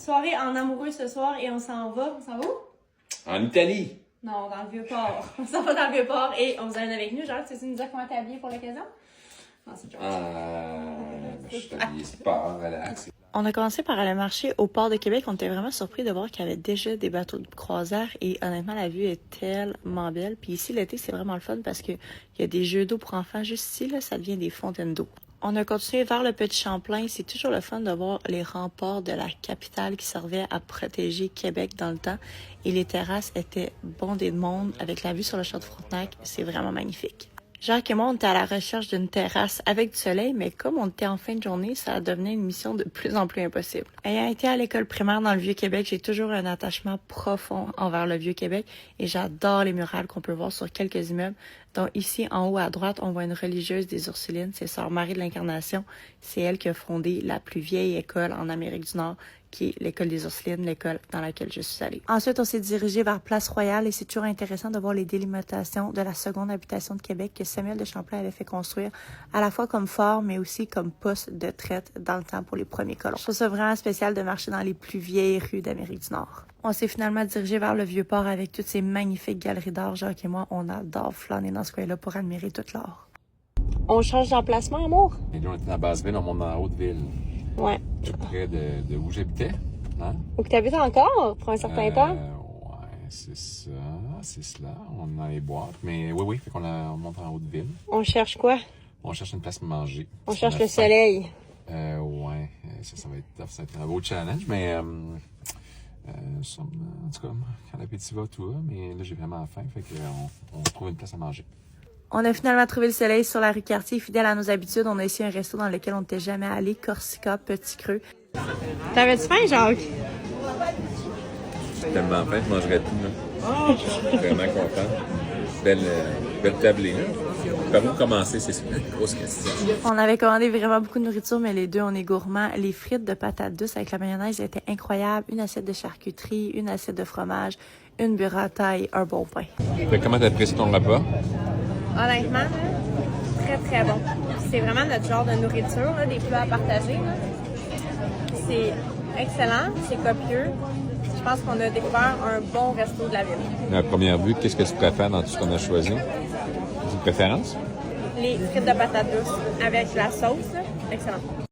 Soirée en amoureux ce soir et on s'en va. On s'en va où? En Italie. Non, dans le Vieux-Port. On s'en va dans le Vieux-Port et on vous amène avec nous. Genre, tu sais nous dire comment t'es habillée pour l'occasion? Non, c'est Je suis habillé sport, relax. On a commencé par aller marcher au port de Québec. On était vraiment surpris de voir qu'il y avait déjà des bateaux de croisière et honnêtement, la vue est tellement belle. Puis ici, l'été, c'est vraiment le fun parce qu'il y a des jeux d'eau pour enfants. Juste ici, là, ça devient des fontaines d'eau. On a continué vers le Petit Champlain. C'est toujours le fun de voir les remparts de la capitale qui servaient à protéger Québec dans le temps. Et les terrasses étaient bondées de monde avec la vue sur le château de Frontenac. C'est vraiment magnifique. Jacques et moi, on était à la recherche d'une terrasse avec du soleil, mais comme on était en fin de journée, ça devenait une mission de plus en plus impossible. Ayant été à l'école primaire dans le Vieux-Québec, j'ai toujours un attachement profond envers le Vieux-Québec et j'adore les murales qu'on peut voir sur quelques immeubles. Donc ici, en haut à droite, on voit une religieuse des Ursulines, c'est Sœur Marie de l'Incarnation. C'est elle qui a fondé la plus vieille école en Amérique du Nord, qui est l'école des Ursulines, l'école dans laquelle je suis allée. Ensuite, on s'est dirigé vers Place Royale et c'est toujours intéressant de voir les délimitations de la seconde habitation de Québec que Samuel de Champlain avait fait construire à la fois comme fort, mais aussi comme poste de traite dans le temps pour les premiers colons. Je trouve ça vraiment spécial de marcher dans les plus vieilles rues d'Amérique du Nord. On s'est finalement dirigé vers le Vieux-Port avec toutes ces magnifiques galeries d'art. Jacques et moi, on adore flâner dans ce coin-là pour admirer toute l'art. On change d'emplacement, amour? Et là, on était dans Basse-Ville, on monte dans la Haute-Ville. Ouais. Tout près de où j'habitais. Hein? Où que t'habites encore pour un certain temps? Ouais, c'est ça, c'est cela. On est dans les boîtes. Mais oui, fait qu'on on monte en Haute-Ville. On cherche quoi? On cherche une place pour manger. On cherche le soleil. Ouais, ça va être tough, ça va être un beau challenge, mais en tout cas, quand l'appétit va, tout va, mais là j'ai vraiment faim, fait qu'on trouve une place à manger. On a finalement trouvé le soleil sur la rue Cartier. Fidèle à nos habitudes, on a ici un resto dans lequel on n'était jamais allé, Corsica, Petit Creux. T'avais-tu faim, Jacques? J'ai tellement faim, je mangerais tout, là. Je suis vraiment content. Belle tablée, là. Par où commencer, c'est une grosse question. On avait commandé vraiment beaucoup de nourriture, mais les deux, on est gourmands. Les frites de patates douces avec la mayonnaise étaient incroyables. Une assiette de charcuterie, une assiette de fromage, une burrata et un bon pain. Comment t'as apprécié ton repas? Honnêtement, là, très très bon. C'est vraiment notre genre de nourriture, là, des plats à partager. Là. C'est excellent, c'est copieux. Je pense qu'on a découvert un bon resto de la ville. À première vue, qu'est-ce que tu préfères dans tout ce qu'on a choisi? Une préférence? Les frites de patates douces avec la sauce, là, excellent.